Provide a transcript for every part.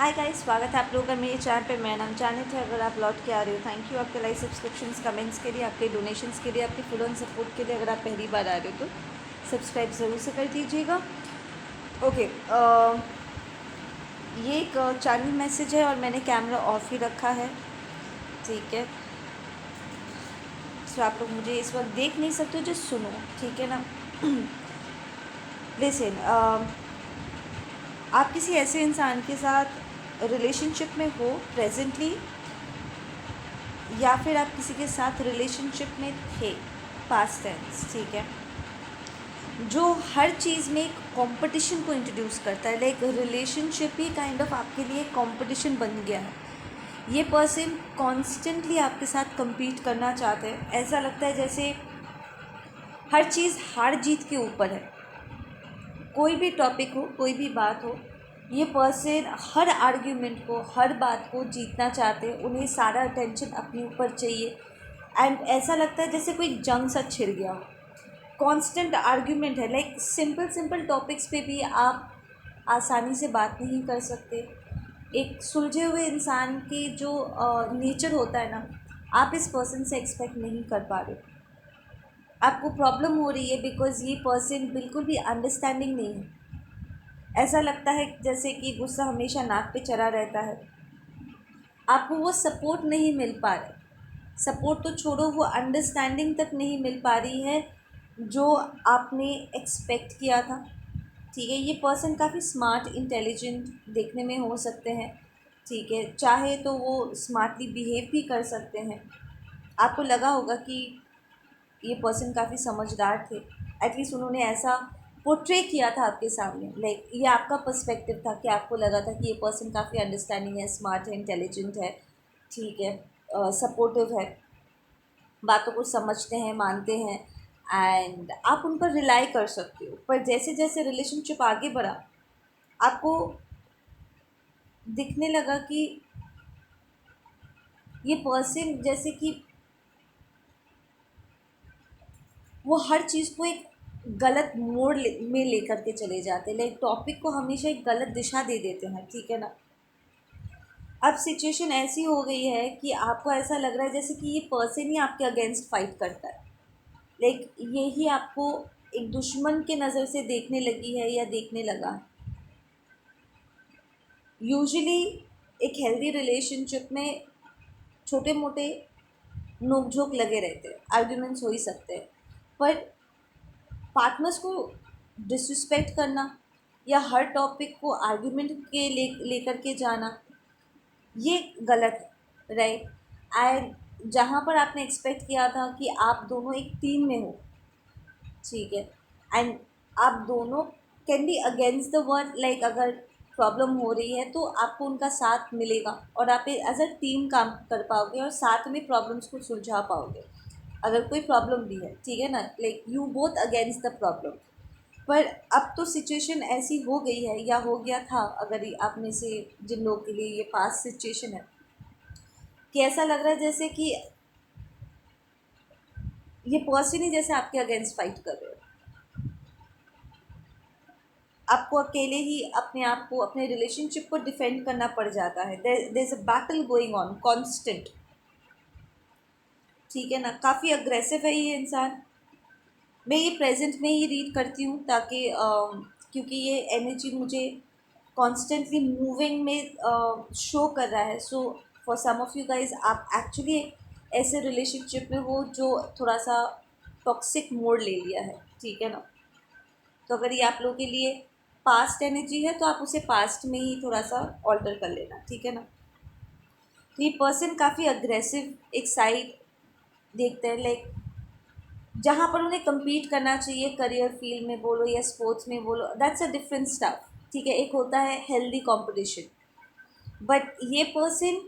Hi guys, स्वागत है आप लोगों का मेरे चैनल पे। मैं नाम जाने थे। अगर आप लौट के आ रहे हो, थैंक यू आपके लाइक, सब्सक्रिप्शंस, कमेंट्स के लिए, आपके डोनेशंस के लिए, आपके फुल ऑन सपोर्ट के लिए। अगर आप पहली बार आ रहे हो तो सब्सक्राइब ज़रूर से कर दीजिएगा। ओके, ये एक चैनल मैसेज है और मैंने कैमरा ऑफ ही रखा है, ठीक है। सो आप लोग मुझे इस वक्त देख नहीं सकते हो, जस्ट सुनो, ठीक है ना। लिसन, आप किसी ऐसे इंसान के साथ रिलेशनशिप में हो प्रेजेंटली, या फिर आप किसी के साथ रिलेशनशिप में थे पास्ट टेंस, ठीक है, जो हर चीज़ में एक कंपटीशन को इंट्रोड्यूस करता है। Like relationship he kind of आपके लिए कंपटीशन बन गया है। ये पर्सन कॉन्स्टेंटली आपके साथ compete करना चाहते हैं। ऐसा लगता है जैसे हर चीज़ हार जीत के ऊपर है। कोई भी टॉपिक हो, कोई भी बात हो, ये पर्सन हर आर्ग्यूमेंट को, हर बात को जीतना चाहते हैं। उन्हें सारा अटेंशन अपने ऊपर चाहिए एंड ऐसा लगता है जैसे कोई जंग सा छिड़ गया हो। कांस्टेंट आर्ग्यूमेंट है। लाइक सिंपल सिंपल टॉपिक्स पे भी आप आसानी से बात नहीं कर सकते। एक सुलझे हुए इंसान के जो नेचर होता है ना, आप इस पर्सन से एक्सपेक्ट नहीं कर पा रहे। आपको प्रॉब्लम हो रही है बिकॉज़ ये पर्सन बिल्कुल भी अंडरस्टैंडिंग नहीं है। ऐसा लगता है जैसे कि गुस्सा हमेशा नाक पे चढ़ा रहता है। आपको वो सपोर्ट नहीं मिल पा रहा। सपोर्ट तो छोड़ो, वो अंडरस्टैंडिंग तक नहीं मिल पा रही है जो आपने एक्सपेक्ट किया था, ठीक है। ये पर्सन काफ़ी स्मार्ट, इंटेलिजेंट देखने में हो सकते हैं, ठीक है। चाहे तो वो स्मार्टली बिहेव भी कर सकते हैं। आपको लगा होगा कि ये पर्सन काफ़ी समझदार थे। एटलीस्ट उन्होंने ऐसा पोर्ट्रे किया था आपके सामने। लाइक ये आपका पर्सपेक्टिव था कि आपको लगा था कि ये पर्सन काफ़ी अंडरस्टैंडिंग है, स्मार्ट है, इंटेलिजेंट है, ठीक है, सपोर्टिव है, बातों को समझते हैं, मानते हैं एंड आप उन पर रिलाई कर सकते हो। पर जैसे जैसे रिलेशनशिप आगे बढ़ा, आपको दिखने लगा कि ये पर्सन जैसे कि वो हर चीज़ को एक गलत मोड़ में लेकर के चले जाते हैं। लाइक टॉपिक को हमेशा एक गलत दिशा दे देते हैं, ठीक है ना। अब सिचुएशन ऐसी हो गई है कि आपको ऐसा लग रहा है जैसे कि ये पर्सन ही आपके अगेंस्ट फाइट करता है। लाइक ये ही आपको एक दुश्मन के नज़र से देखने लगी है या देखने लगा है। यूजुअली एक हेल्दी रिलेशनशिप में छोटे मोटे नोक झोंक लगे रहते हैं, आर्ग्यूमेंट्स हो ही सकते हैं, पर पार्टनर्स को डिसरिस्पेक्ट करना या हर टॉपिक को आर्ग्यूमेंट के लेकर के जाना, ये गलत है, राइट। एंड जहाँ पर आपने एक्सपेक्ट किया था कि आप दोनों एक टीम में हो, ठीक है, एंड आप दोनों can be against the world. Like अगर प्रॉब्लम हो रही है तो आपको उनका साथ मिलेगा और आप एज अ टीम काम कर पाओगे और साथ में प्रॉब्लम्स को सुलझा पाओगे। अगर कोई प्रॉब्लम भी है, ठीक है ना, like you both against the problem. पर अब तो सिचुएशन ऐसी हो गई है या हो गया था, अगर आप में से जिन लोगों के लिए ये पास्ट सिचुएशन है, कि ऐसा लग रहा है जैसे कि ये पर्सन ही जैसे आपके अगेंस्ट फाइट कर रहे हो। आपको अकेले ही अपने आप को, अपने रिलेशनशिप को डिफेंड करना पड़ जाता है। There is a battle going on constant, ठीक है ना। काफ़ी अग्रेसिव है ये इंसान। मैं ये प्रेजेंट में ही रीड करती हूँ ताकि क्योंकि ये एनर्जी मुझे कॉन्स्टेंटली मूविंग में शो कर रहा है। So for some of you guys, आप एक्चुअली ऐसे रिलेशनशिप में हो जो थोड़ा सा टॉक्सिक मोड ले लिया है, ठीक है ना। तो अगर ये आप लोगों के लिए पास्ट एनर्जी है तो आप उसे पास्ट में ही थोड़ा सा ऑल्टर कर लेना, ठीक है ना। तो ये पर्सन काफ़ी अग्रेसिव एक साइड देखते हैं। लाइक जहाँ पर उन्हें compete करना चाहिए, करियर फील्ड में बोलो या स्पोर्ट्स में बोलो, दैट्स अ डिफरेंट स्टफ, ठीक है। एक होता है हेल्दी कंपटीशन, बट ये पर्सन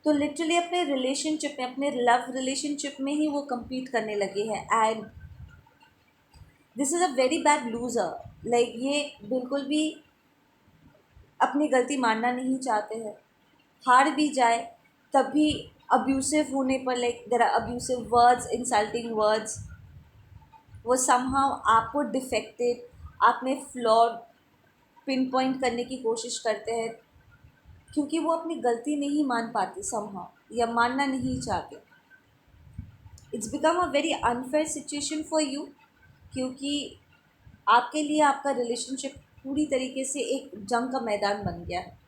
तो लिटरली अपने रिलेशनशिप में, अपने लव रिलेशनशिप में ही वो compete करने लगे हैं and this is a very bad loser. Like ये बिल्कुल भी अपनी गलती मानना नहीं चाहते हैं। हार भी जाए तब भी अब्यूसिव होने पर, like there are abusive words, insulting words, वो समहाउ आपको डिफेक्टेड, आप में फ्लॉड पिन पॉइंट करने की कोशिश करते हैं। क्योंकि वो अपनी गलती नहीं मान पाते समहाउ या मानना नहीं चाहते। It's become a very unfair situation for you, क्योंकि आपके लिए आपका रिलेशनशिप पूरी तरीके से एक जंग का मैदान बन गया है।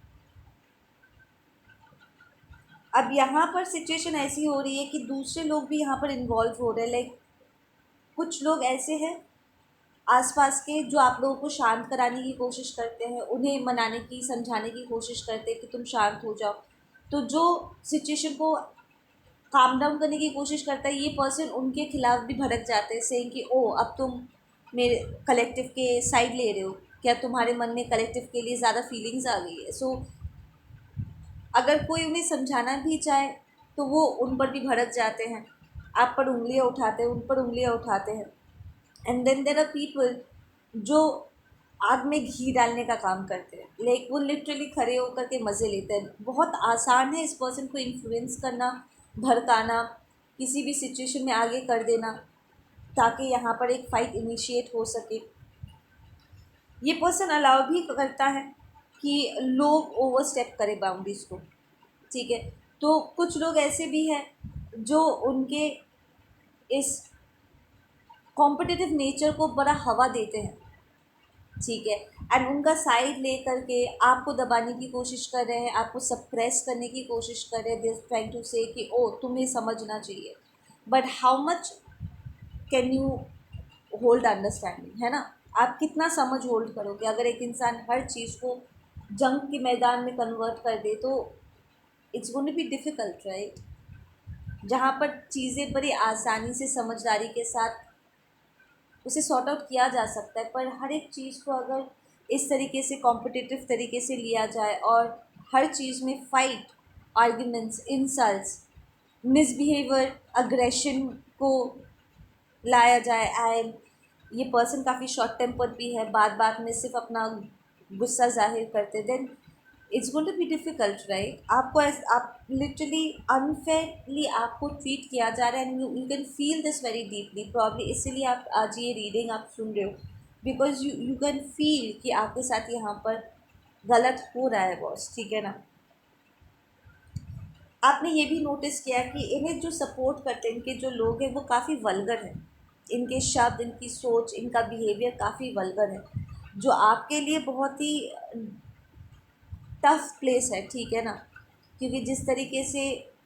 अब यहाँ पर सिचुएशन ऐसी हो रही है कि दूसरे लोग भी यहाँ पर इन्वॉल्व हो रहे हैं। लाइक कुछ लोग ऐसे हैं आसपास के जो आप लोगों को शांत कराने की कोशिश करते हैं, उन्हें मनाने की, समझाने की कोशिश करते हैं कि तुम शांत हो जाओ। तो जो सिचुएशन को काम डाउन करने की कोशिश करता है, ये पर्सन उनके खिलाफ भी भड़क जाते हैं, सेइंग कि ओ अब तुम मेरे कलेक्टिव के साइड ले रहे हो, क्या तुम्हारे मन में कलेक्टिव के लिए ज़्यादा फीलिंग्स आ गई है। सो अगर कोई उन्हें समझाना भी चाहे तो वो उन पर भी भड़क जाते हैं, आप पर उंगलियां उठाते हैं, उन पर उंगलियां उठाते हैं। And then there are people जो आग में घी डालने का काम करते हैं। लाइक वो लिटरली खड़े होकर के मज़े लेते हैं। बहुत आसान है इस पर्सन को इन्फ्लुएंस करना, भड़काना, किसी भी सिचुएशन में आगे कर देना ताकि यहाँ पर एक फ़ाइट इनिशिएट हो सके। ये पर्सन अलाउ भी करता है कि लोग ओवर स्टेप करें बाउंड्रीज़ को, ठीक है। तो कुछ लोग ऐसे भी हैं जो उनके इस कॉम्पिटिटिव नेचर को बड़ा हवा देते हैं, ठीक है। एंड उनका साइड ले करके आपको दबाने की कोशिश कर रहे हैं, आपको सप्रेस करने की कोशिश कर रहे हैं। दे ट्राइंग टू से कि ओ तुम्हें समझना चाहिए, but how much can you hold understanding, है ना। आप कितना समझ होल्ड करोगे। अगर एक इंसान हर चीज़ को जंग के मैदान में कन्वर्ट कर दे तो it's going to be difficult, right. जहाँ पर चीज़ें बड़ी आसानी से समझदारी के साथ उसे सॉर्ट आउट किया जा सकता है, पर हर एक चीज़ को अगर इस तरीके से कॉम्पिटिटिव तरीके से लिया जाए और हर चीज़ में fight, arguments, insults, misbehaviour, aggression को लाया जाए, एंड ये पर्सन काफ़ी शॉर्ट टेम्पर भी है, बात बात में सिर्फ अपना गुस्सा जाहिर करते, then it's going to be difficult, right. आपको आप लिटरली अनफेयरली आपको ट्रीट किया जा रहा है and you can feel this very deeply. Probably इसीलिए आप आज ये रीडिंग आप सुन रहे हो, बिकॉज यू कैन फील कि आपके साथ यहाँ पर गलत हो रहा है बॉस, ठीक है ना। आपने ये भी नोटिस किया कि इन्हें जो सपोर्ट करते हैं, इनके जो लोग हैं वो काफ़ी वल्गर हैं। इनके शब्द, इनकी सोच, इनका बिहेवियर काफ़ी वल्गर है, जो आपके लिए बहुत ही टफ प्लेस है, ठीक है ना। क्योंकि जिस तरीके से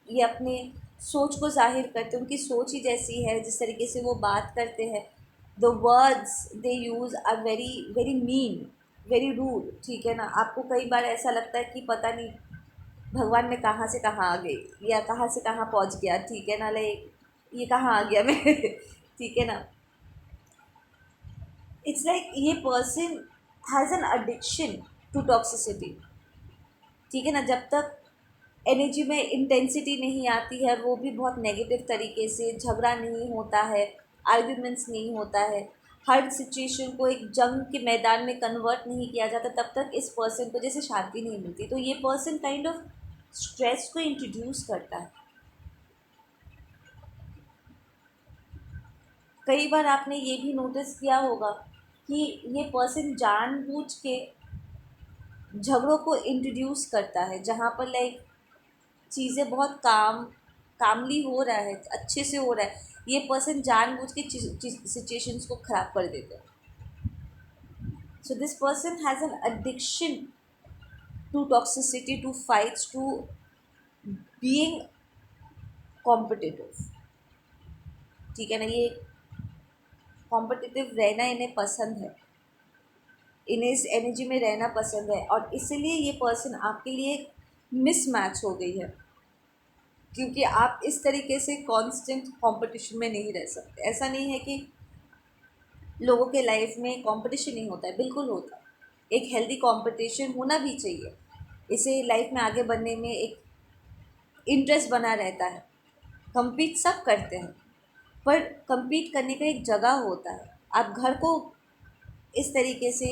ये अपने सोच को ज़ाहिर करते हैं, उनकी सोच ही जैसी है, जिस तरीके से वो बात करते हैं, the words they use are very very mean, very rude, ठीक है ना। आपको कई बार ऐसा लगता है कि पता नहीं भगवान मैं कहाँ से कहाँ आ गई या कहाँ से कहाँ पहुँच गया, ठीक है ना। लाइक ये कहाँ आ गया मैं ठीक है ना। इट्स लाइक ये person has an addiction to toxicity, ठीक है ना। जब तक एनर्जी में इंटेंसिटी नहीं आती है, वो भी बहुत नेगेटिव तरीके से, झगड़ा नहीं होता है, आर्ग्यूमेंट्स नहीं होता है, हर सिचुएशन को एक जंग के मैदान में कन्वर्ट नहीं किया जाता, तब तक इस पर्सन को जैसे शांति नहीं मिलती। तो ये पर्सन काइंड ऑफ स्ट्रेस को इंट्रोड्यूस करता है। कई बार आपने ये भी नोटिस किया होगा कि ये पर्सन जानबूझ के झगड़ों को इंट्रोड्यूस करता है, जहाँ पर लाइक चीज़ें बहुत कामली हो रहा है, अच्छे से हो रहा है, ये पर्सन जानबूझ के सिचुएशंस को ख़राब कर देते हैं। So this person has an addiction to toxicity, to fights, to being competitive, ठीक है ना। ये कॉम्पिटिटिव रहना इन्हें पसंद है, इन्हें इस एनर्जी में रहना पसंद है, और इसीलिए ये पर्सन आपके लिए मिसमैच हो गई है, क्योंकि आप इस तरीके से कांस्टेंट कंपटीशन में नहीं रह सकते। ऐसा नहीं है कि लोगों के लाइफ में कंपटीशन नहीं होता है, बिल्कुल होता है। एक हेल्दी कंपटीशन होना भी चाहिए, इसे लाइफ में आगे बढ़ने में एक इंटरेस्ट बना रहता है। compete सब करते हैं, पर compete करने का एक जगह होता है। आप घर को इस तरीके से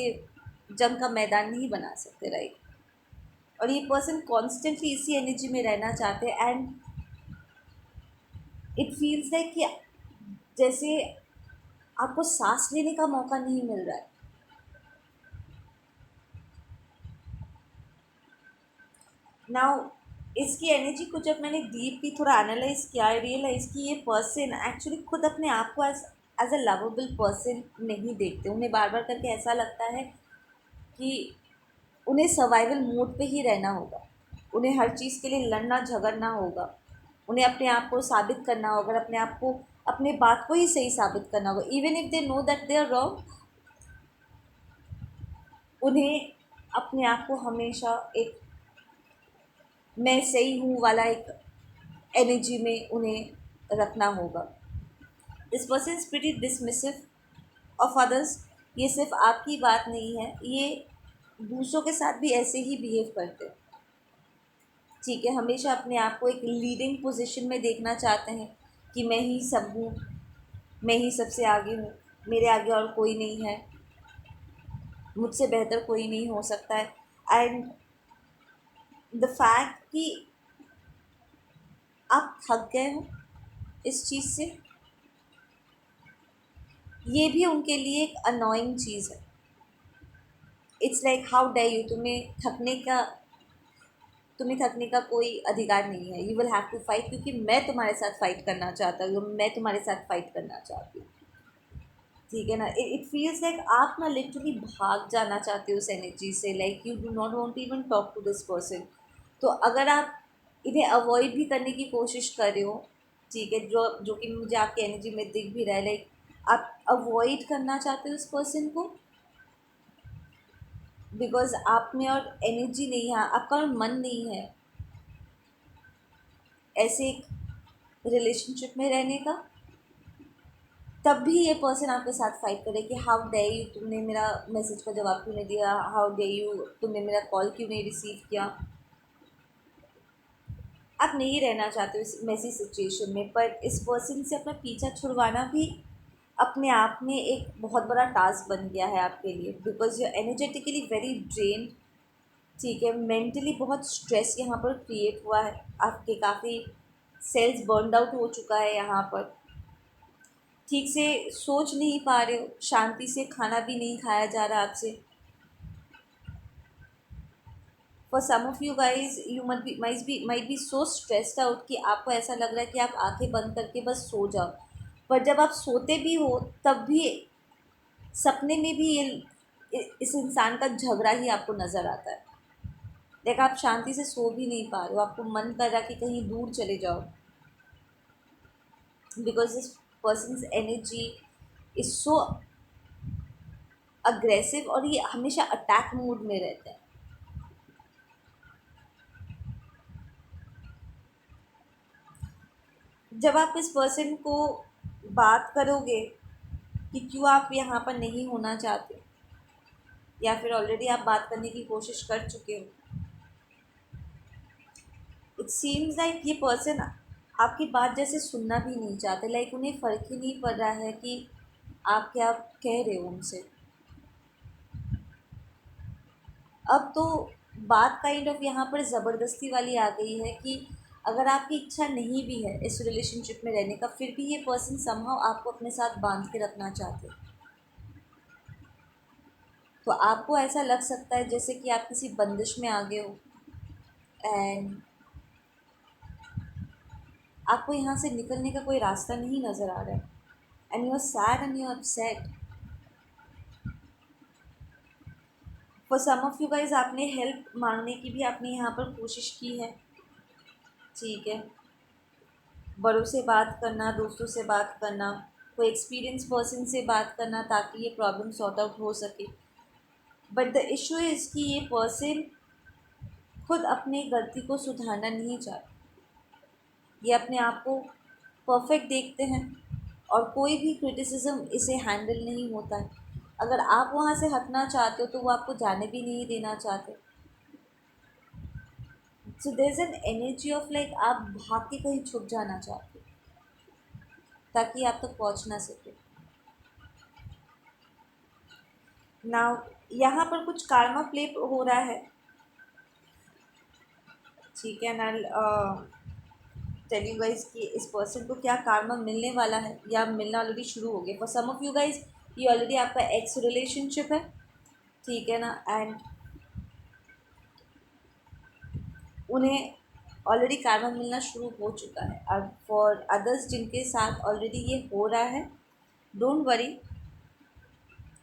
जंग का मैदान नहीं बना सकते, राइट। और ये पर्सन कॉन्स्टेंटली इसी एनर्जी में रहना चाहते हैं, एंड इट फील्स लाइक कि जैसे आपको सांस लेने का मौका नहीं मिल रहा है। नाउ इसकी एनर्जी को जब मैंने डीपली थोड़ा एनालाइज किया, आई रियलाइज कि ये पर्सन एक्चुअली खुद अपने आप को एज अ लवेबल पर्सन नहीं देखते। उन्हें बार बार करके ऐसा लगता है कि उन्हें सर्वाइवल मोड पे ही रहना होगा, उन्हें हर चीज़ के लिए लड़ना झगड़ना होगा, उन्हें अपने आप को साबित करना होगा, अपने आप को अपने बात को ही सही साबित करना होगा। Even if they know that they are wrong, उन्हें अपने आप को हमेशा एक मैं सही हूँ वाला एक एनर्जी में उन्हें रखना होगा। This person is pretty dismissive of others. ये सिर्फ आपकी बात नहीं है, ये दूसरों के साथ भी ऐसे ही बिहेव करते हैं। ठीक है, हमेशा अपने आप को एक लीडिंग पोजीशन में देखना चाहते हैं कि मैं ही सब हूँ, मैं ही सबसे आगे हूँ, मेरे आगे और कोई नहीं है, मुझसे बेहतर कोई नहीं हो सकता है। एंड द फैक्ट कि आप थक गए हो इस चीज़ से, ये भी उनके लिए एक अनोइंग चीज़ है। It's like how dare you, तुम्हें थकने का कोई अधिकार नहीं है। You will have to fight, क्योंकि मैं तुम्हारे साथ फाइट करना चाहता हूँ, मैं तुम्हारे साथ फाइट करना चाहती हूँ। ठीक है ना, इट फील्स लाइक आप ना लिटरली भाग जाना चाहते हो उस एनर्जी से। Like you do not want to even talk to this person. तो अगर आप इन्हें अवॉइड भी करने की कोशिश कर रहे हो, ठीक है, जो जो कि मुझे आपकी एनर्जी में दिख भी रहा है, लाइक आप अवॉइड करना चाहते हो उस पर्सन को, बिकॉज आप में और एनर्जी नहीं है, आपका और मन नहीं है ऐसे एक रिलेशनशिप में रहने का। तब भी ये पर्सन आपके साथ फाइट करे कि हाउ डे यू, तुमने मेरा मैसेज का जवाब क्यों नहीं दिया, हाउ डे यू, तुमने मेरा कॉल क्यों नहीं रिसीव किया। आप नहीं रहना चाहते हो इस मैसी सिचुएशन में, पर इस पर्सन से अपना पीछा छुड़वाना भी अपने आप में एक बहुत बड़ा टास्क बन गया है आपके लिए, because you energetically very drained. ठीक है, मेंटली बहुत स्ट्रेस यहाँ पर क्रिएट हुआ है, आपके काफ़ी सेल्स बर्नड आउट हो चुका है यहाँ पर। ठीक से सोच नहीं पा रहे हो, शांति से खाना भी नहीं खाया जा रहा आपसे। For some of you guys you might be so stressed out कि आपको ऐसा लग रहा है कि आप आंखें बंद करके बस सो जाओ। पर जब आप सोते भी हो तब भी सपने में भी ये इस इंसान का झगड़ा ही आपको नज़र आता है। देखा, आप शांति से सो भी नहीं पा रहे हो, आपको मन कर रहा कि कहीं दूर चले जाओ, because this persons energy is so aggressive और ये हमेशा अटैक मोड में रहते हैं। जब आप इस पर्सन को बात करोगे कि क्यों आप यहाँ पर नहीं होना चाहते, या फिर ऑलरेडी आप बात करने की कोशिश कर चुके हो, इट सीम्स लाइक ये पर्सन आपकी बात जैसे सुनना भी नहीं चाहते। लाइक उन्हें फ़र्क ही नहीं पड़ रहा है कि आप क्या कह रहे हो उनसे। अब तो बात काइंड ऑफ यहाँ पर ज़बरदस्ती वाली आ गई है कि अगर आपकी इच्छा नहीं भी है इस रिलेशनशिप में रहने का, फिर भी ये पर्सन समहाउ आपको अपने साथ बांध के रखना चाहते हैं। तो आपको ऐसा लग सकता है जैसे कि आप किसी बंदिश में आ गए हो, एंड आपको यहाँ से निकलने का कोई रास्ता नहीं नज़र आ रहा है, and you are sad and you are upset. For some of you guys आपने हेल्प मांगने की भी आपने यहाँ पर कोशिश की है। ठीक है, बड़ों से बात करना, दोस्तों से बात करना, कोई एक्सपीरियंस पर्सन से बात करना ताकि ये प्रॉब्लम सॉर्ट आउट हो सके। बट द इशू इज़ कि ये पर्सन खुद अपनी गलती को सुधारना नहीं चाहते। ये अपने आप को परफेक्ट देखते हैं और कोई भी क्रिटिसिज्म इसे हैंडल नहीं होता है। अगर आप वहाँ से हटना चाहते हो तो वो आपको जाने भी नहीं देना चाहते। So there is an energy of like आप भाग के कहीं छुप जाना चाहते हो ताकि आप तक पहुँच ना सके। नाउ यहाँ पर कुछ कार्मा प्ले हो रहा है। ठीक है ना, टेल यू गाइज कि इस पर्सन को क्या कार्मा मिलने वाला है या मिलना ऑलरेडी शुरू हो गया। For some of you guys ये ऑलरेडी आपका एक्स रिलेशनशिप है। ठीक है ना, एंड उन्हें ऑलरेडी कार्मा मिलना शुरू हो चुका है। और फॉर अदर्स जिनके साथ ऑलरेडी ये हो रहा है, डोंट वरी,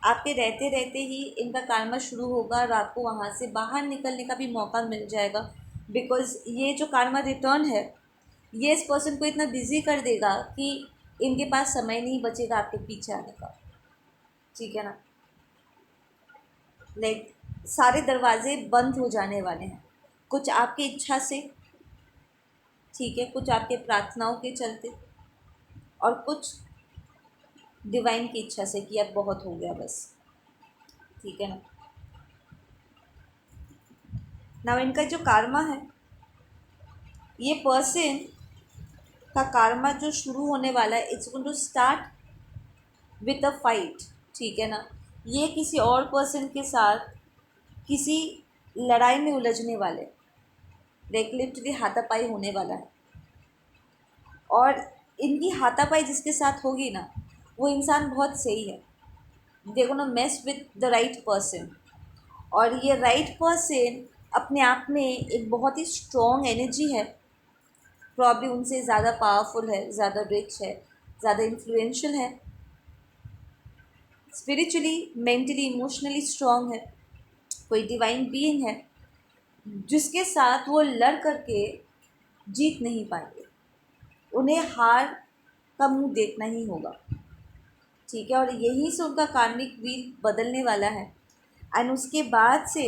आपके रहते रहते ही इनका कार्मा शुरू होगा और आपको वहाँ से बाहर निकलने का भी मौका मिल जाएगा। बिकॉज़ ये जो कार्मा रिटर्न है, ये इस पर्सन को इतना बिजी कर देगा कि इनके पास समय नहीं बचेगा आपके पीछे आने का। ठीक है ना, लाइक सारे दरवाजे बंद हो जाने वाले हैं, कुछ आपकी इच्छा से, ठीक है, कुछ आपके प्रार्थनाओं के चलते, और कुछ डिवाइन की इच्छा से कि अब बहुत हो गया बस। ठीक है ना। नाउ इनका जो कार्मा है, ये पर्सन का कार्मा जो शुरू होने वाला है, it's going to start with a fight. ठीक है ना, ये किसी और पर्सन के साथ किसी लड़ाई में उलझने वाले, लाइक लिटरली हाथापाई होने वाला है। और इनकी हाथापाई जिसके साथ होगी ना, वो इंसान बहुत सही है, they gonna mess with the right person. और ये राइट पर्सन अपने आप में एक बहुत ही स्ट्रॉन्ग एनर्जी है, प्रॉब्ली उनसे ज़्यादा पावरफुल है, ज़्यादा रिच है, ज़्यादा इन्फ्लुएंशियल है, स्पिरिचुअली, मेंटली, इमोशनली स्ट्रॉन्ग है, कोई डिवाइन बीइंग है जिसके साथ वो लड़ करके जीत नहीं पाएंगे, उन्हें हार का मुंह देखना ही होगा। ठीक है, और यहीं से उनका कार्मिक व्हील बदलने वाला है। एंड उसके बाद से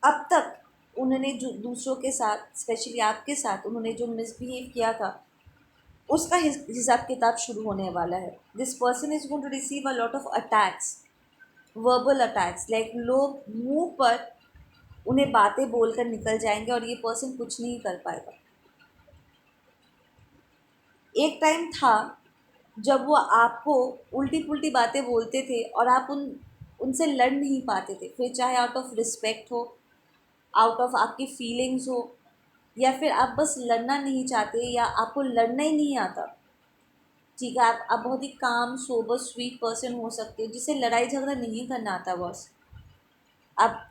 अब तक उन्होंने जो दूसरों के साथ, स्पेशली आपके साथ उन्होंने जो मिसबिहेव किया था, उसका हिसाब किताब शुरू होने वाला है। This person is going to receive a lot of attacks, verbal attacks, like लोग मुंह पर उन्हें बातें बोलकर निकल जाएंगे और ये पर्सन कुछ नहीं कर पाएगा। एक टाइम था जब वो आपको उल्टी पुल्टी बातें बोलते थे और आप उनसे लड़ नहीं पाते थे, फिर चाहे आउट ऑफ रिस्पेक्ट हो, आउट ऑफ आपकी फीलिंग्स हो, या फिर आप बस लड़ना नहीं चाहते, या आपको लड़ना ही नहीं आता। ठीक है, आप बहुत ही काम, सोबर, स्वीट पर्सन हो सकते हो जिसे लड़ाई झगड़ा नहीं करना आता बॉस। आप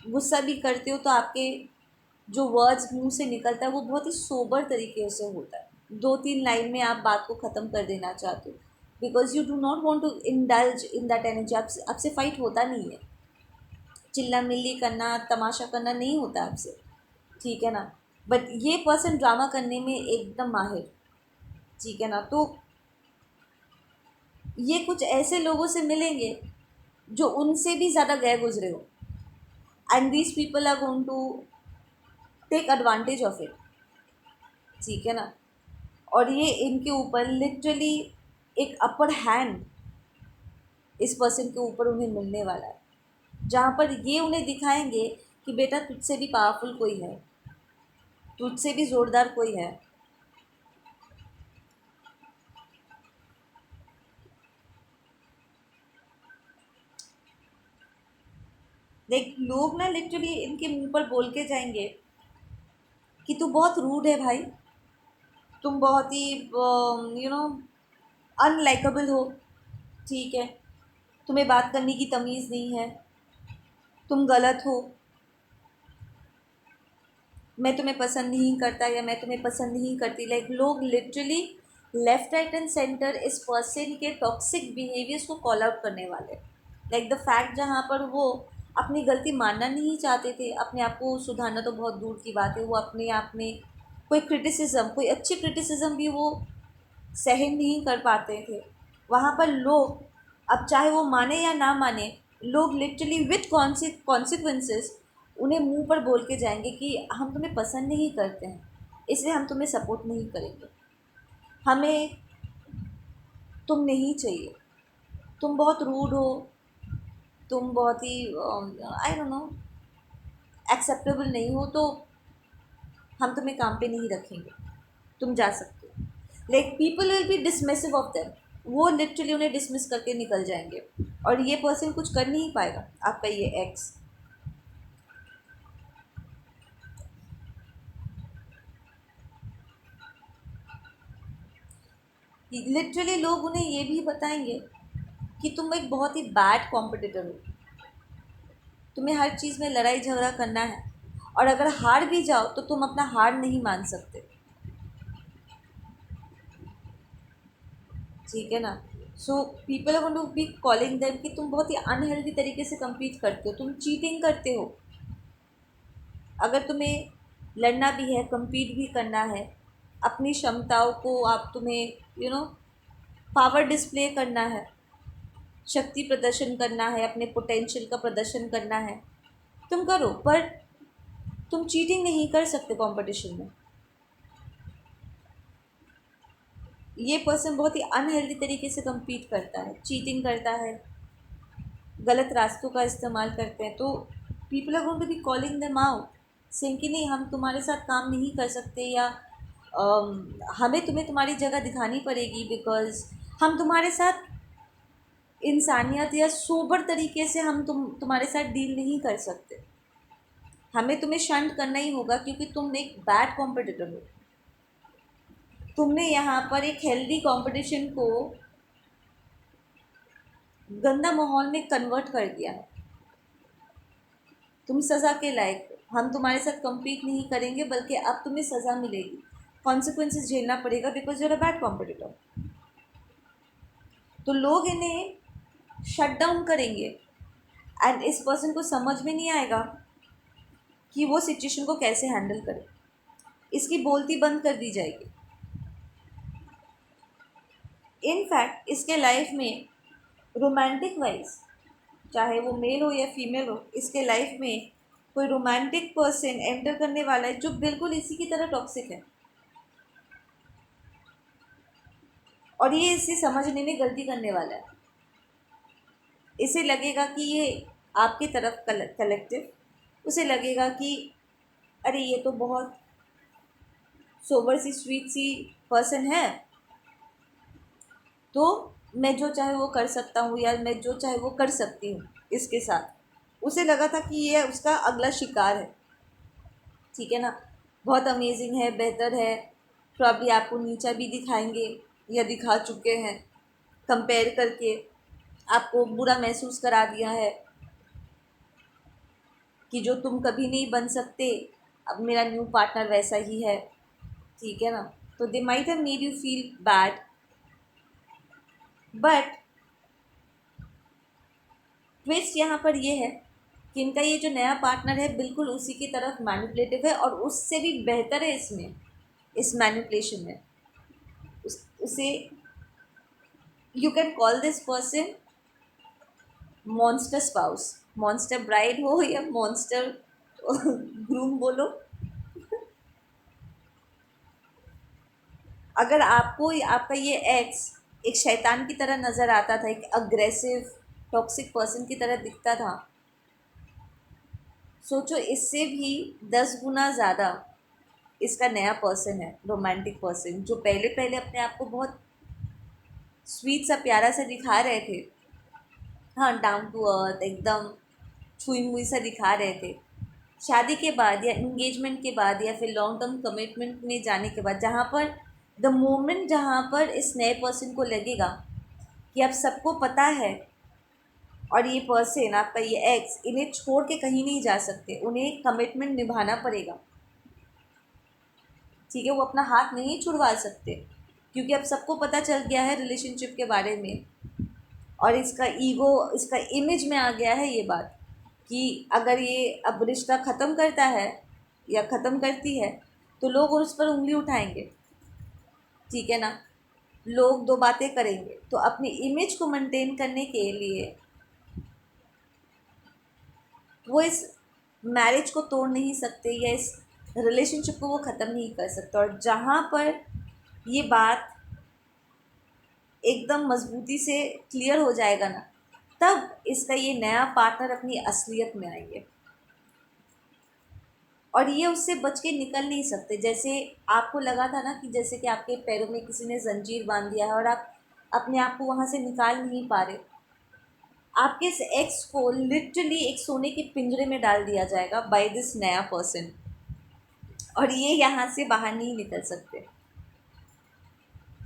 गुस्सा भी करते हो तो आपके जो वर्ड्स मुंह से निकलता है वो बहुत ही सोबर तरीके से होता है, 2-3 लाइन में आप बात को ख़त्म कर देना चाहते हो, because you do not want to indulge in that energy. आपसे फाइट होता नहीं है, चिल्ला मिल्ली करना, तमाशा करना नहीं होता आपसे। ठीक है ना, बट ये पर्सन ड्रामा करने में एकदम माहिर। ठीक है ना, तो ये कुछ ऐसे लोगों से मिलेंगे जो उनसे भी ज़्यादा गए गुजरे हो, and these people are going to take advantage of it. ठीक है ना, और ये इनके ऊपर लिटरली एक अपर हैंड इस पर्सन के ऊपर उन्हें मिलने वाला है, जहाँ पर ये उन्हें दिखाएंगे कि बेटा तुझसे भी पावरफुल कोई है, तुझसे भी ज़ोरदार कोई है। देख, लोग ना लिटरली इनके मुंह पर बोल के जाएंगे कि तू बहुत रूड है भाई, तुम बहुत ही यू नो अनलाइकेबल हो। ठीक है, तुम्हें बात करने की तमीज़ नहीं है, तुम गलत हो, मैं तुम्हें पसंद नहीं करता या मैं तुम्हें पसंद नहीं करती। लाइक लोग literally left right and centre इस पर्सन के टॉक्सिक बिहेवियर्स को कॉल आउट करने वाले, लाइक द फैक्ट जहाँ पर वो अपनी गलती मानना नहीं चाहते थे, अपने आप को सुधारना तो बहुत दूर की बात है, वो अपने आप में कोई क्रिटिसिज्म, कोई अच्छी क्रिटिसिज्म भी वो सहन नहीं कर पाते थे। वहाँ पर लोग, अब चाहे वो माने या ना माने, लोग लिटरली विथ कॉन्सिक्वेंसेस उन्हें मुंह पर बोल के जाएंगे कि हम तुम्हें पसंद नहीं करते हैं, इसलिए हम तुम्हें सपोर्ट नहीं करेंगे, हमें तुम नहीं चाहिए, तुम बहुत रूड हो, तुम बहुत ही आई डोंट नो एक्सेप्टेबल नहीं हो, तो हम तुम्हें काम पे नहीं रखेंगे, तुम जा सकते हो। Like people will be dismissive of them, वो लिटरली उन्हें डिसमिस करके निकल जाएंगे, और ये पर्सन कुछ कर नहीं पाएगा, आपका ये एक्स। लिटरली लोग उन्हें ये भी बताएंगे कि तुम एक बहुत ही बैड कॉम्पिटिटर हो, तुम्हें हर चीज़ में लड़ाई झगड़ा करना है, और अगर हार भी जाओ तो तुम अपना हार नहीं मान सकते, ठीक है ना। So people are going to be calling them कि तुम बहुत ही अनहेल्दी तरीके से compete करते हो, तुम चीटिंग करते हो। अगर तुम्हें लड़ना भी है, compete भी करना है, अपनी क्षमताओं को आप तुम्हें पावर डिस्प्ले करना है, शक्ति प्रदर्शन करना है, अपने पोटेंशियल का प्रदर्शन करना है, तुम करो, पर तुम चीटिंग नहीं कर सकते कंपटीशन में। ये पर्सन बहुत ही अनहेल्दी तरीके से compete करता है, चीटिंग करता है, गलत रास्तों का इस्तेमाल करते हैं, तो people are going to be calling them out, saying कि नहीं, हम तुम्हारे साथ काम नहीं कर सकते, या हमें तुम्हें तुम्हारी जगह दिखानी पड़ेगी, बिकॉज हम तुम्हारे साथ इंसानियत या सोबर तरीके से हम तुम्हारे साथ डील नहीं कर सकते, हमें तुम्हें शंट करना ही होगा, क्योंकि तुम एक बैड कॉम्पिटिटर हो। तुमने यहाँ पर एक हेल्दी कंपटीशन को गंदा माहौल में कन्वर्ट कर दिया है। तुम सज़ा के लायक हो, हम तुम्हारे साथ compete नहीं करेंगे, बल्कि अब तुम्हें सज़ा मिलेगी, कॉन्सिक्वेंसेस झेलना पड़ेगा, because you're a bad competitor. तो लोग इन्हें शट डाउन करेंगे, एंड इस पर्सन को समझ में नहीं आएगा कि वो सिचुएशन को कैसे हैंडल करे, इसकी बोलती बंद कर दी जाएगी। इनफैक्ट इसके लाइफ में रोमांटिक वाइज, चाहे वो मेल हो या फीमेल हो, इसके लाइफ में कोई रोमांटिक पर्सन एंटर करने वाला है जो बिल्कुल इसी की तरह टॉक्सिक है, और ये इसे समझने में गलती करने वाला है। इसे लगेगा कि ये आपकी तरफ कलेक्टिव, उसे लगेगा कि अरे ये तो बहुत सोबर सी स्वीट सी पर्सन है, तो मैं जो चाहे वो कर सकता हूँ, या मैं जो चाहे वो कर सकती हूँ इसके साथ। उसे लगा था कि ये उसका अगला शिकार है, ठीक है ना, बहुत अमेजिंग है, बेहतर है, प्रॉब्ली आपको नीचा भी दिखाएंगे या दिखा चुके हैं, कंपेयर करके आपको बुरा महसूस करा दिया है कि जो तुम कभी नहीं बन सकते, अब मेरा न्यू पार्टनर वैसा ही है, ठीक है ना। तो they might have made you feel bad, but twist यहाँ पर ये है कि इनका ये जो नया पार्टनर है बिल्कुल उसी की तरफ मैनिपुलेटिव है, और उससे भी बेहतर है इसमें, इस मैनिपुलेशन में। उसे you can call this person monster spouse, monster bride हो या मॉन्स्टर ग्रूम बोलो। अगर आपको आपका ये एक्स एक शैतान की तरह नज़र आता था, एक अग्रेसिव टॉक्सिक पर्सन की तरह दिखता था, सोचो इससे भी 10 गुना ज़्यादा इसका नया पर्सन है, रोमांटिक पर्सन, जो पहले पहले अपने आप को बहुत स्वीट सा प्यारा सा दिखा रहे थे, हाँ, डाउन टू अर्थ, एकदम छुई मुई सा दिखा रहे थे। शादी के बाद या इंगेजमेंट के बाद या फिर लॉन्ग टर्म कमिटमेंट में जाने के बाद, जहाँ पर द मोमेंट जहाँ पर इस नए पर्सन को लगेगा कि अब सबको पता है, और ये पर्सन आपका ये एक्स इन्हें छोड़ के कहीं नहीं जा सकते, उन्हें कमिटमेंट निभाना पड़ेगा, ठीक है, वो अपना हाथ नहीं छुड़वा सकते, क्योंकि अब सबको पता चल गया है रिलेशनशिप के बारे में, और इसका ईगो, इसका इमेज में आ गया है ये बात कि अगर ये अब रिश्ता ख़त्म करता है या ख़त्म करती है तो लोग उस पर उंगली उठाएंगे, ठीक है ना, लोग दो बातें करेंगे। तो अपनी इमेज को मेंटेन करने के लिए वो इस मैरिज को तोड़ नहीं सकते, या इस रिलेशनशिप को वो ख़त्म नहीं कर सकते, और जहाँ पर ये बात एकदम मजबूती से क्लियर हो जाएगा ना, तब इसका ये नया पार्टनर अपनी असलियत में आएंगे, और ये उससे बच के निकल नहीं सकते। जैसे आपको लगा था ना कि जैसे कि आपके पैरों में किसी ने जंजीर बांध दिया है और आप अपने आप को वहाँ से निकाल नहीं पा रहे, आपके इस एक्स को लिटरली एक सोने के पिंजरे में डाल दिया जाएगा बाय दिस नया पर्सन, और ये यहाँ से बाहर नहीं निकल सकते,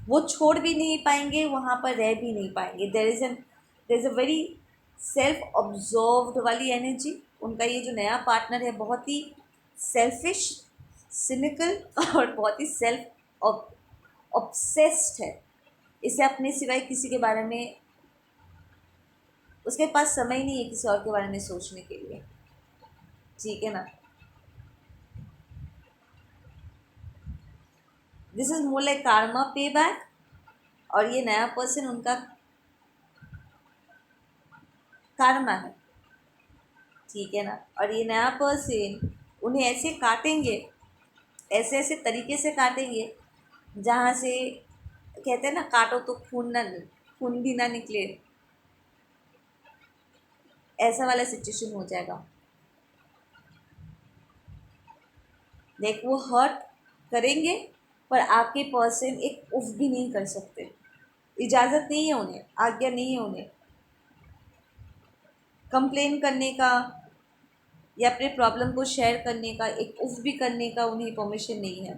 वो छोड़ भी नहीं पाएंगे, वहाँ पर रह भी नहीं पाएंगे। There is a very self observed वाली एनर्जी। उनका ये जो नया पार्टनर है बहुत ही सेल्फिश, सिनिकल और बहुत ही सेल्फ ऑब्सेस्ड है। इसे अपने सिवाय किसी के बारे में, उसके पास समय नहीं है किसी और के बारे में सोचने के लिए, ठीक है ना। This is more like Karma पे बैक। और ये नया पर्सन उनका कार्मा है, ठीक है ना। और ये नया पर्सन उन्हें ऐसे काटेंगे, ऐसे ऐसे तरीके से काटेंगे जहाँ से कहते हैं ना, काटो तो खून भी ना निकले, ऐसा वाला सिचुएशन हो जाएगा। देख वो हर्ट करेंगे पर आपके पर्सन एक उफ भी नहीं कर सकते, इजाज़त नहीं है उन्हें, आज्ञा नहीं है उन्हें कंप्लेन करने का या अपने प्रॉब्लम को शेयर करने का, एक उफ भी करने का उन्हें परमिशन नहीं है।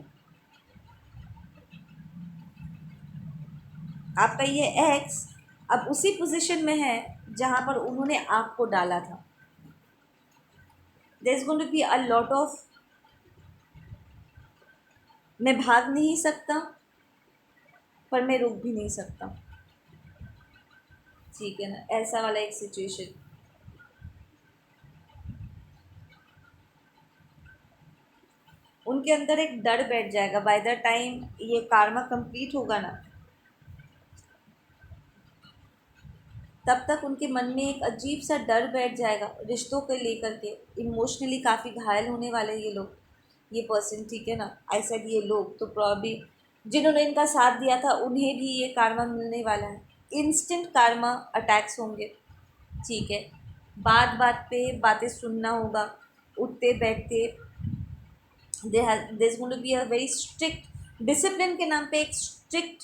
आपका ये एक्स अब उसी पोजीशन में है जहाँ पर उन्होंने आपको डाला था। There is going to be a lot of मैं भाग नहीं सकता पर मैं रुक भी नहीं सकता, ठीक है ना, ऐसा वाला एक सिचुएशन। उनके अंदर एक डर बैठ जाएगा बाय द टाइम ये कार्मा कंप्लीट होगा ना, तब तक उनके मन में एक अजीब सा डर बैठ जाएगा रिश्तों को लेकर के। इमोशनली काफ़ी घायल होने वाले ये लोग, ये पर्सन, ठीक है ना। ऐसा भी ये लोग तो प्रॉब्ली जिन्होंने इनका साथ दिया था उन्हें भी ये कार्मा मिलने वाला है। इंस्टेंट कार्मा अटैक्स होंगे, ठीक है। बात बात पे बातें सुनना होगा, उठते बैठते there is going to be a very strict discipline के नाम पे एक स्ट्रिक्ट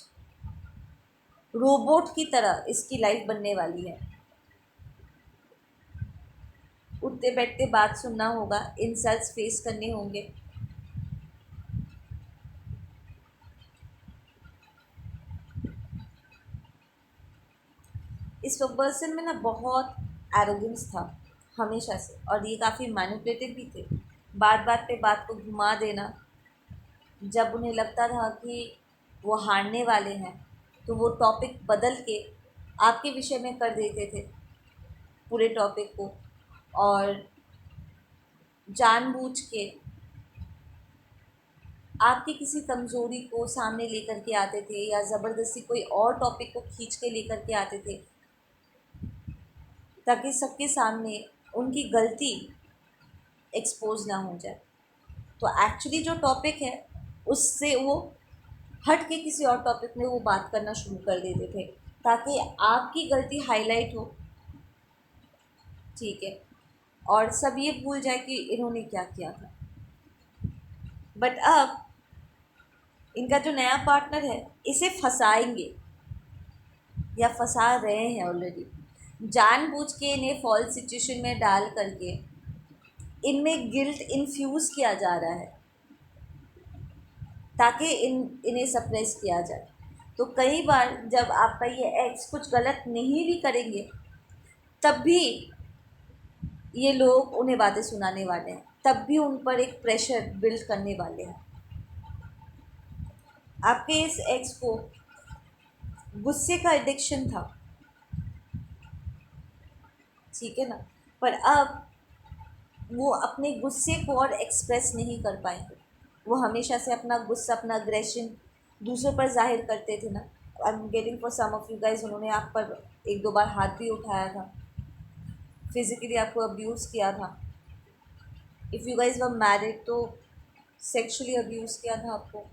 रोबोट की तरह इसकी लाइफ बनने वाली है। उठते बैठते बात सुनना होगा, इंसल्ट्स फेस करने होंगे। इस पर्सन में ना बहुत एरोगेंस था हमेशा से, और ये काफ़ी मैनिपुलेटिव भी थे। बात बात पे बात को घुमा देना, जब उन्हें लगता था कि वो हारने वाले हैं तो वो टॉपिक बदल के आपके विषय में कर देते थे पूरे टॉपिक को, और जानबूझ के आपकी किसी कमज़ोरी को सामने लेकर के आते थे या ज़बरदस्ती कोई और टॉपिक को खींच के लेकर के आते थे ताकि सबके सामने उनकी गलती एक्सपोज ना हो जाए। तो एक्चुअली जो टॉपिक है उससे वो हट के किसी और टॉपिक में वो बात करना शुरू कर देते थे ताकि आपकी गलती हाईलाइट हो, ठीक है, और सब ये भूल जाए कि इन्होंने क्या किया था। बट अब इनका जो नया पार्टनर है इसे फंसाएंगे या फंसा रहे हैं ऑलरेडी, जानबूझ के इन्हें फॉल्स सिचुएशन में डाल करके इनमें गिल्ट इन्फ्यूज़ किया जा रहा है ताकि इन्हें सप्रेस किया जाए। तो कई बार जब आपका ये एक्स कुछ गलत नहीं भी करेंगे तब भी ये लोग उन्हें बातें सुनाने वाले हैं, तब भी उन पर एक प्रेशर बिल्ड करने वाले हैं। आपके इस एक्स को गुस्से का एडिक्शन था, ठीक है ना, पर अब वो अपने गुस्से को और एक्सप्रेस नहीं कर पाएंगे। वो हमेशा से अपना गुस्सा, अपना अग्रेशन दूसरों पर जाहिर करते थे ना। I am getting for some of you guys, उन्होंने आप पर एक दो बार हाथ भी उठाया था, फिज़िकली आपको अब्यूज़ किया था। If you guys were married तो सेक्सुअली अब्यूज़ किया था आपको,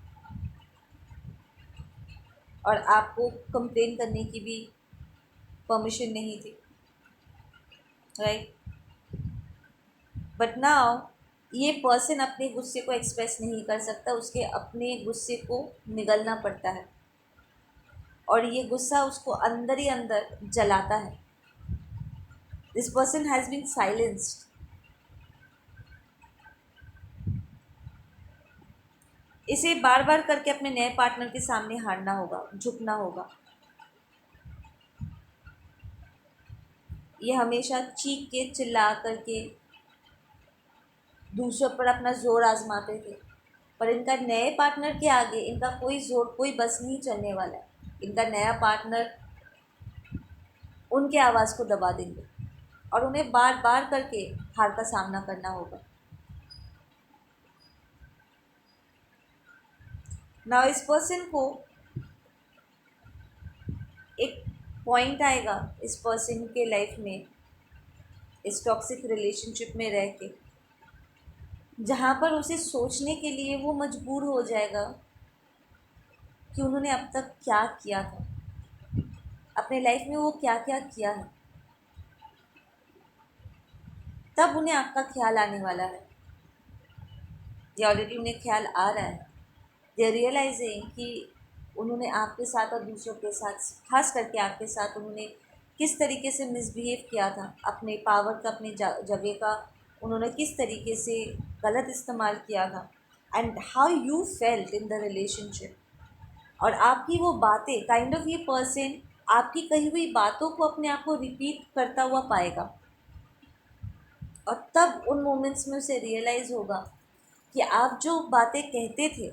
और आपको कंप्लेन करने की भी परमिशन नहीं थी, राइट। बट नाउ ये पर्सन अपने गुस्से को एक्सप्रेस नहीं कर सकता, उसके अपने गुस्से को निगलना पड़ता है और ये गुस्सा उसको अंदर ही अंदर जलाता है। This person has been silenced. इसे बार बार करके अपने नए पार्टनर के सामने हारना होगा, झुकना होगा। ये हमेशा चीख के चिल्ला करके दूसरों पर अपना जोर आजमाते थे, पर इनका नए पार्टनर के आगे इनका कोई जोर, कोई बस नहीं चलने वाला है। इनका नया पार्टनर उनके आवाज़ को दबा देंगे और उन्हें बार बार करके हार का सामना करना होगा। ना इस पर्सन को एक पॉइंट आएगा इस पर्सन के लाइफ में, इस टॉक्सिक रिलेशनशिप में रह के, जहाँ पर उसे सोचने के लिए वो मजबूर हो जाएगा कि उन्होंने अब तक क्या किया था, अपने लाइफ में वो क्या क्या किया है। तब उन्हें आपका ख्याल आने वाला है, या ऑलरेडी उन्हें ख्याल आ रहा है। दे आर रियलाइजिंग कि उन्होंने आपके साथ और दूसरों के साथ, खास करके आपके साथ, उन्होंने किस तरीके से मिसबिहेव किया था, अपने पावर का, अपनी जगह का उन्होंने किस तरीके से गलत इस्तेमाल किया था, and how you felt in the relationship. और आपकी वो बातें, काइंड ऑफ ये पर्सन आपकी कही हुई बातों को अपने आप को रिपीट करता हुआ पाएगा, और तब उन मोमेंट्स में उसे रियलाइज़ होगा कि आप जो बातें कहते थे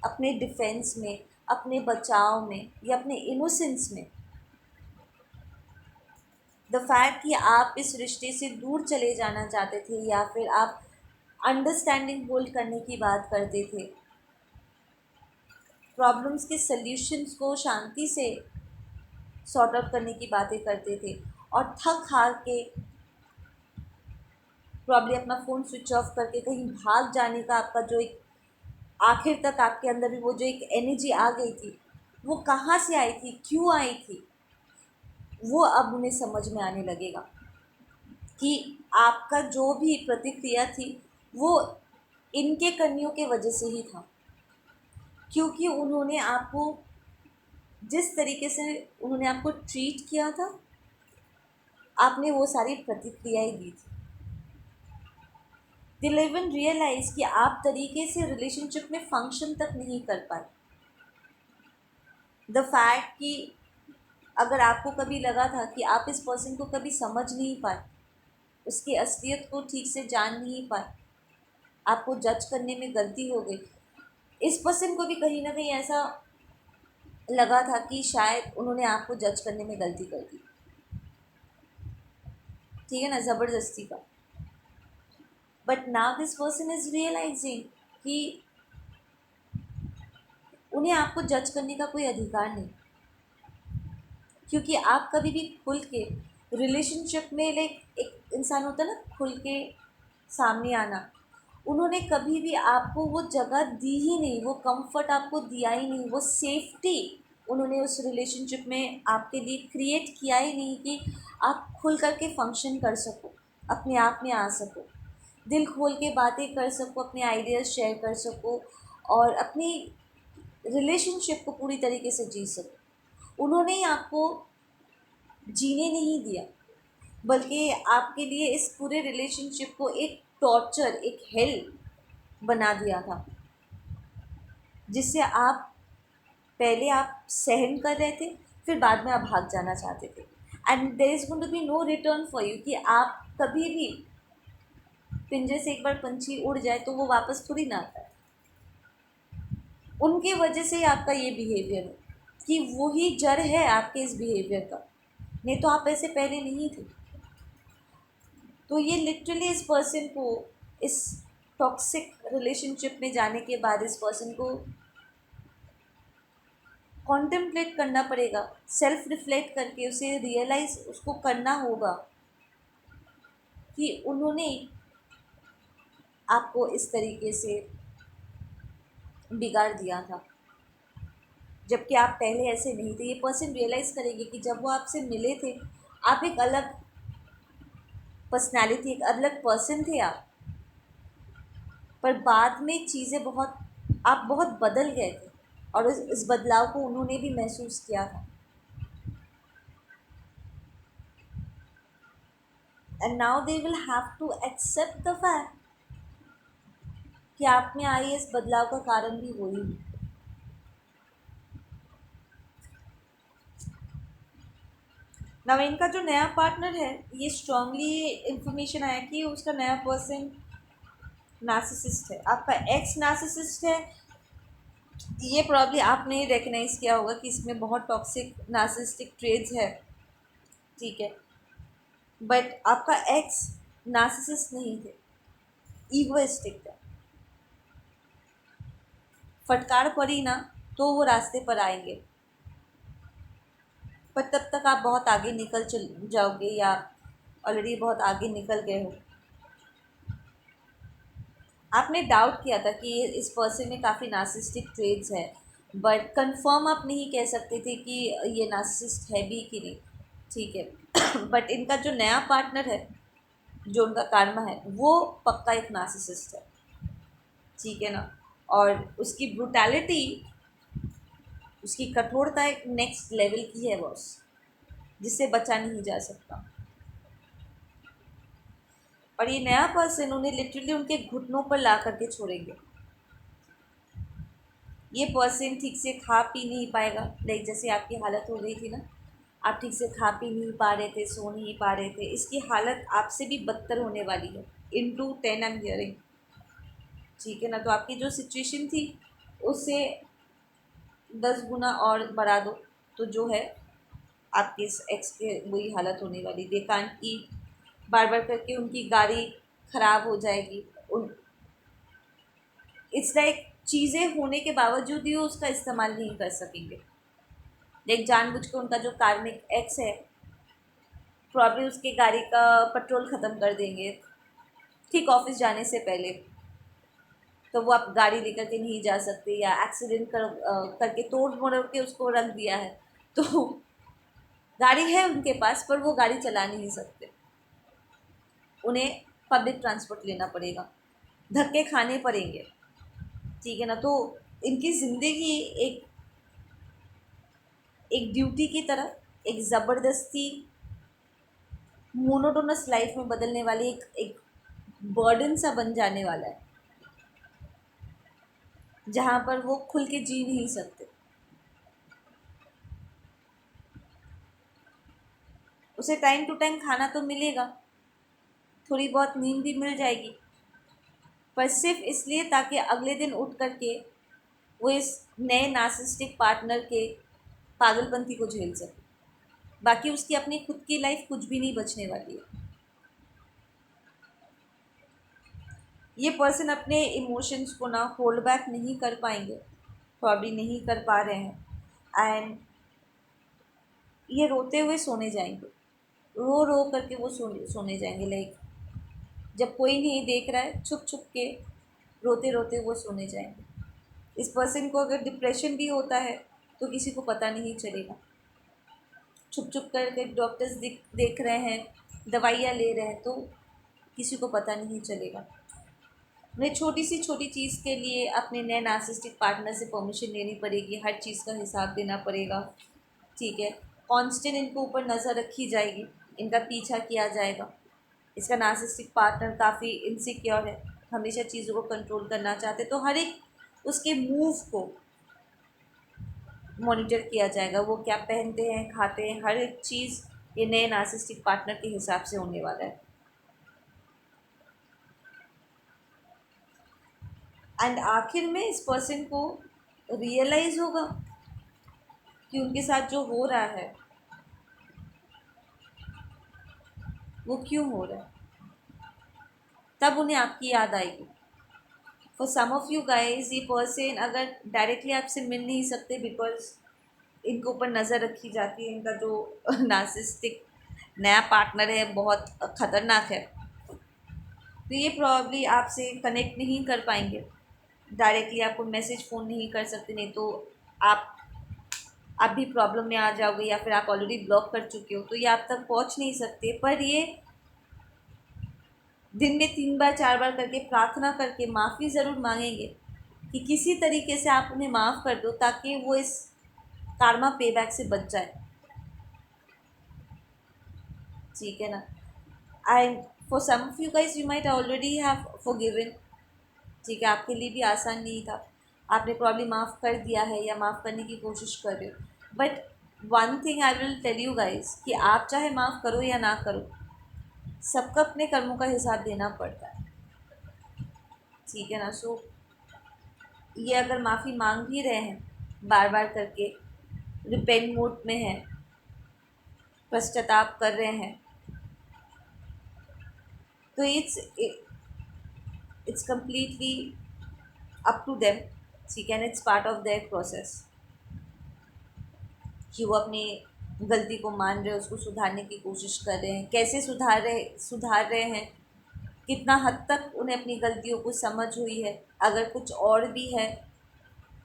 अपने डिफेंस में, अपने बचाव में, या अपने इनोसेंस में, द फैक्ट कि आप इस रिश्ते से दूर चले जाना चाहते थे, या फिर आप अंडरस्टैंडिंग होल्ड करने की बात करते थे, प्रॉब्लम्स के सल्यूशंस को शांति से सॉर्ट आउट करने की बातें करते थे, और थक हार के प्रॉब्ली अपना फ़ोन स्विच ऑफ करके कहीं भाग जाने का आपका जो एक, आखिर तक आपके अंदर भी वो जो एक एनर्जी आ गई थी, वो कहाँ से आई थी, क्यों आई थी, वो अब उन्हें समझ में आने लगेगा कि आपका जो भी प्रतिक्रिया थी वो इनके कमियों के वजह से ही था, क्योंकि उन्होंने आपको जिस तरीके से उन्होंने आपको ट्रीट किया था, आपने वो सारी प्रतिक्रियाएं दी थी। दे इवन रियलाइज कि आप तरीके से रिलेशनशिप में फंक्शन तक नहीं कर पाए। द फैक्ट कि अगर आपको कभी लगा था कि आप इस पर्सन को कभी समझ नहीं पाए, उसकी असलियत को ठीक से जान नहीं पाए, आपको जज करने में गलती हो गई, इस पर्सन को भी कहीं ना कहीं ऐसा लगा था कि शायद उन्होंने आपको जज करने में गलती कर दी, ठीक है ना, ज़बरदस्ती का। But now this person is realising कि उन्हें आपको जज करने का कोई अधिकार नहीं, क्योंकि आप कभी भी खुल के रिलेशनशिप में, लाइक एक इंसान होता है ना खुल के सामने आना, उन्होंने कभी भी आपको वो जगह दी ही नहीं, वो कंफर्ट आपको दिया ही नहीं, वो सेफ्टी उन्होंने उस रिलेशनशिप में आपके लिए क्रिएट किया ही नहीं कि आप खुल करके फंक्शन कर सको, अपने आप में आ सको, दिल खोल के बातें कर सको, अपने आइडियाज़ शेयर कर सको, और अपनी रिलेशनशिप को पूरी तरीके से जी सको। उन्होंने ही आपको जीने नहीं दिया, बल्कि आपके लिए इस पूरे रिलेशनशिप को एक टॉर्चर, एक हेल बना दिया था, जिससे आप पहले आप सहन कर रहे थे, फिर बाद में आप भाग जाना चाहते थे, and there is going to be no return for you, कि आप कभी भी पिंजरे से एक बार पंछी उड़ जाए तो वो वापस थोड़ी ना आता है। उनके वजह से ही आपका ये बिहेवियर है, कि वही जड़ है आपके इस बिहेवियर का, नहीं तो आप ऐसे पहले नहीं थे। तो ये लिटरली इस पर्सन को, इस टॉक्सिक रिलेशनशिप में जाने के बाद इस पर्सन को कॉन्टेम्पलेट करना पड़ेगा, सेल्फ रिफ्लेक्ट करके उसे रियलाइज़ उसको करना होगा कि उन्होंने आपको इस तरीके से बिगाड़ दिया था, जबकि आप पहले ऐसे नहीं थे। ये पर्सन रियलाइज़ करेंगे कि जब वो आपसे मिले थे, आप एक अलग पर्सनैलिटी, एक अलग पर्सन थे आप, पर बाद में चीज़ें बहुत, आप बहुत बदल गए थे, और इस बदलाव को उन्होंने भी महसूस किया था, and now they will have to accept the fact कि आप में आई इस बदलाव का कारण भी वही है। नव इनका जो नया पार्टनर है, ये स्ट्रांगली इंफॉर्मेशन आया कि उसका नया पर्सन नार्सिसिस्ट है, आपका एक्स नार्सिसिस्ट है। ये प्रॉब्ली आपने रिकग्नाइज किया होगा कि इसमें बहुत टॉक्सिक नार्सिसिस्टिक ट्रेड्स है, ठीक है। बट आपका एक्स नार्सिसिस्ट नहीं थे, ईगोइस्टिक था। फटकार पड़ी ना तो वो रास्ते पर आएंगे, पर तब तक आप बहुत आगे निकल चल जाओगे या ऑलरेडी बहुत आगे निकल गए हो। आपने डाउट किया था कि इस पर्सन में काफ़ी नार्सिसिस्टिक ट्रेड्स है, बट कंफर्म आप नहीं कह सकते थे कि ये नार्सिसिस्ट है भी कि नहीं, ठीक है। बट इनका जो नया पार्टनर है, जो उनका कार्मा है, वो पक्का एक नार्सिसिस्ट है, ठीक है ना। और उसकी ब्रूटैलिटी, उसकी कठोरता एक नेक्स्ट लेवल की है बॉस, जिससे बचा नहीं जा सकता। और ये नया पर्सन उन्हें लिटरली उनके घुटनों पर ला करके छोड़ेंगे। ये पर्सन ठीक से खा पी नहीं पाएगा, लाइक जैसे आपकी हालत हो गई थी ना, आप ठीक से खा पी नहीं पा रहे थे, सो नहीं पा रहे थे, इसकी हालत आपसे भी बदतर होने वाली है। इनटू 10 आई एम हियरिंग, ठीक है ना। तो आपकी जो सिचुएशन थी उससे 10 गुना और बढ़ा दो, तो जो है आपके इस एक्स के वही हालत होने वाली। दे कांट ईट, बार बार करके उनकी गाड़ी ख़राब हो जाएगी। उन इट्स लाइक चीज़ें होने के बावजूद ही वो उसका इस्तेमाल नहीं कर सकेंगे। लाइक जानबूझ के उनका जो कार्मिक एक्स है प्रॉब्लम उसके गाड़ी का पेट्रोल ख़त्म कर देंगे ठीक ऑफिस जाने से पहले, तो वो आप गाड़ी लेकर के नहीं जा सकते, या एक्सीडेंट करके तोड़ मोड़ के उसको रख दिया है, तो गाड़ी है उनके पास पर वो गाड़ी चला नहीं सकते, उन्हें पब्लिक ट्रांसपोर्ट लेना पड़ेगा, धक्के खाने पड़ेंगे, ठीक है ना। तो इनकी ज़िंदगी एक एक ड्यूटी की तरह, एक ज़बरदस्ती मोनोटोनस लाइफ में बदलने वाली एक बर्डन सा बन जाने वाला है, जहाँ पर वो खुल के जी नहीं सकते। उसे टाइम टू टाइम खाना तो मिलेगा, थोड़ी बहुत नींद भी मिल जाएगी, पर सिर्फ इसलिए ताकि अगले दिन उठ करके वो इस नए नार्सिसिस्टिक पार्टनर के पागलपंती को झेल सके। बाकी उसकी अपनी खुद की लाइफ कुछ भी नहीं बचने वाली है। ये पर्सन अपने इमोशंस को ना होल्ड बैक नहीं कर पाएंगे, प्रॉब्ली नहीं कर पा रहे हैं, एंड ये रोते हुए सोने जाएंगे, रो रो करके वो सोने जाएंगे। लाइक जब कोई नहीं देख रहा है, छुप छुप के रोते रोते वो सोने जाएंगे। इस पर्सन को अगर डिप्रेशन भी होता है तो किसी को पता नहीं चलेगा, छुप छुप करके डॉक्टर्स देख रहे हैं, दवाइयाँ ले रहे हैं, तो किसी को पता नहीं चलेगा। उन्हें छोटी सी छोटी चीज़ के लिए अपने नए नार्सिसिस्टिक पार्टनर से परमिशन लेनी पड़ेगी, हर चीज़ का हिसाब देना पड़ेगा, ठीक है। कांस्टेंट इनके ऊपर नज़र रखी जाएगी, इनका पीछा किया जाएगा। इसका नार्सिसिस्टिक पार्टनर काफ़ी इनसिक्योर है, हमेशा चीज़ों को कंट्रोल करना चाहते, तो हर एक उसके मूव को मॉनिटर किया जाएगा। वो क्या पहनते हैं, खाते हैं, हर एक चीज़ ये नए नार्सिसिस्टिक पार्टनर के हिसाब से होने वाला है। एंड आखिर में इस पर्सन को रियलाइज़ होगा कि उनके साथ जो हो रहा है वो क्यों हो रहा है, तब उन्हें आपकी याद आएगी। For some of you guys ये पर्सन अगर डायरेक्टली आपसे मिल नहीं सकते बिकॉज इनके ऊपर नज़र रखी जाती है, इनका जो नार्सिसिस्टिक नया पार्टनर है बहुत ख़तरनाक है, तो ये प्रॉब्ली आपसे कनेक्ट नहीं कर पाएंगे, डायरेक्टली आपको मैसेज फ़ोन नहीं कर सकते, नहीं तो आप भी प्रॉब्लम में आ जाओगे, या फिर आप ऑलरेडी ब्लॉक कर चुके हो तो ये आप तक पहुंच नहीं सकते। पर ये दिन में 3 बार 4 बार करके प्रार्थना करके माफ़ी ज़रूर मांगेंगे कि किसी तरीके से आप उन्हें माफ़ कर दो, ताकि वो इस कार्मा पे बैक से बच जाए, ठीक है ना। And for some of you guys you might already have forgiven, ठीक है, आपके लिए भी आसान नहीं था, आपने प्रॉब्लम माफ़ कर दिया है या माफ़ करने की कोशिश कर रहे हो। But one thing I will tell you guys कि आप चाहे माफ़ करो या ना करो, सबको अपने कर्मों का हिसाब देना पड़ता है। ठीक है ना। सो ये अगर माफ़ी मांग भी रहे हैं बार बार करके, रिपेंट मोड में है, पश्चाताप कर रहे हैं, तो it's completely up to them, ठीक है, and it's part of their process कि वो अपनी गलती को मान रहे हैं, उसको सुधारने की कोशिश कर रहे हैं। कैसे सुधार रहे हैं, कितना हद तक उन्हें अपनी गलतियों को समझ हुई है, अगर कुछ और भी है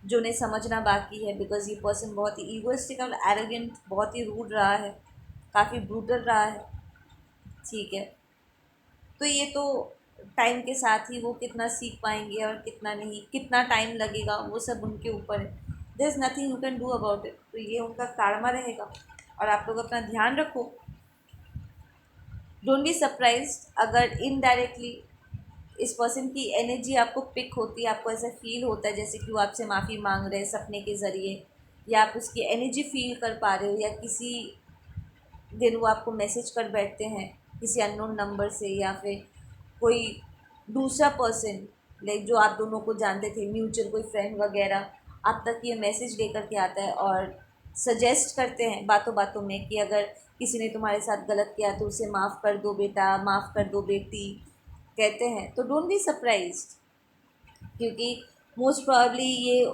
जो उन्हें समझना बाकी है, बिकॉज ये पर्सन बहुत ही ईगोइस्टिक और एरोगेंट, बहुत ही रूड रहा है, काफ़ी ब्रूटल रहा है, ठीक है। तो ये तो टाइम के साथ ही वो कितना सीख पाएंगे और कितना नहीं, कितना टाइम लगेगा, वो सब उनके ऊपर है। There is nothing you can do about it. तो ये उनका कार्मा रहेगा। और आप लोग अपना ध्यान रखो, डोंट बी सरप्राइज्ड अगर इनडायरेक्टली इस पर्सन की एनर्जी आपको पिक होती है, आपको ऐसा फील होता है जैसे कि वो आपसे माफ़ी मांग रहे हैं सपने के ज़रिए, या आप उसकी एनर्जी फील कर पा रहे हो, या किसी दिन वो आपको मैसेज कर बैठते हैं किसी अननोन नंबर से, या फिर कोई दूसरा पर्सन लाइक जो आप दोनों को जानते थे, म्यूचुअल कोई फ्रेंड वगैरह, आप तक ये मैसेज लेकर के आता है और सजेस्ट करते हैं बातों बातों में कि अगर किसी ने तुम्हारे साथ गलत किया तो उसे माफ़ कर दो बेटा, माफ़ कर दो बेटी, कहते हैं। तो डोंट बी सरप्राइज्ड, क्योंकि मोस्ट प्रॉब्ली ये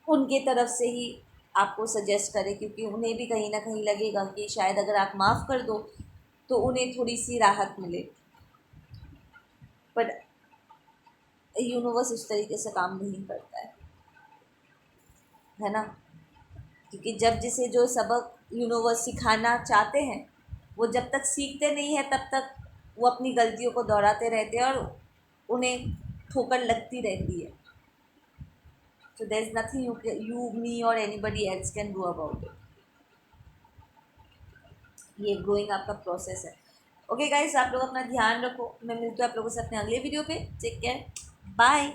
उनके तरफ से ही आपको सजेस्ट करें, क्योंकि उन्हें भी कहीं ना कहीं लगेगा कि शायद अगर आप माफ़ कर दो तो उन्हें थोड़ी सी राहत मिले। पर यूनिवर्स उस तरीके से काम नहीं करता है ना। क्योंकि जब जिसे जो सबक यूनिवर्स सिखाना चाहते हैं, वो जब तक सीखते नहीं हैं तब तक वो अपनी गलतियों को दोहराते रहते हैं और उन्हें ठोकर लगती रहती है। So there's nothing you, me or anybody else can do about it. ये ग्रोइंग आपका प्रोसेस है। ओके गाइस, आप लोग अपना ध्यान रखो। मैं मिलती हूँ आप लोगों से अपने अगले वीडियो पे। Take care, bye.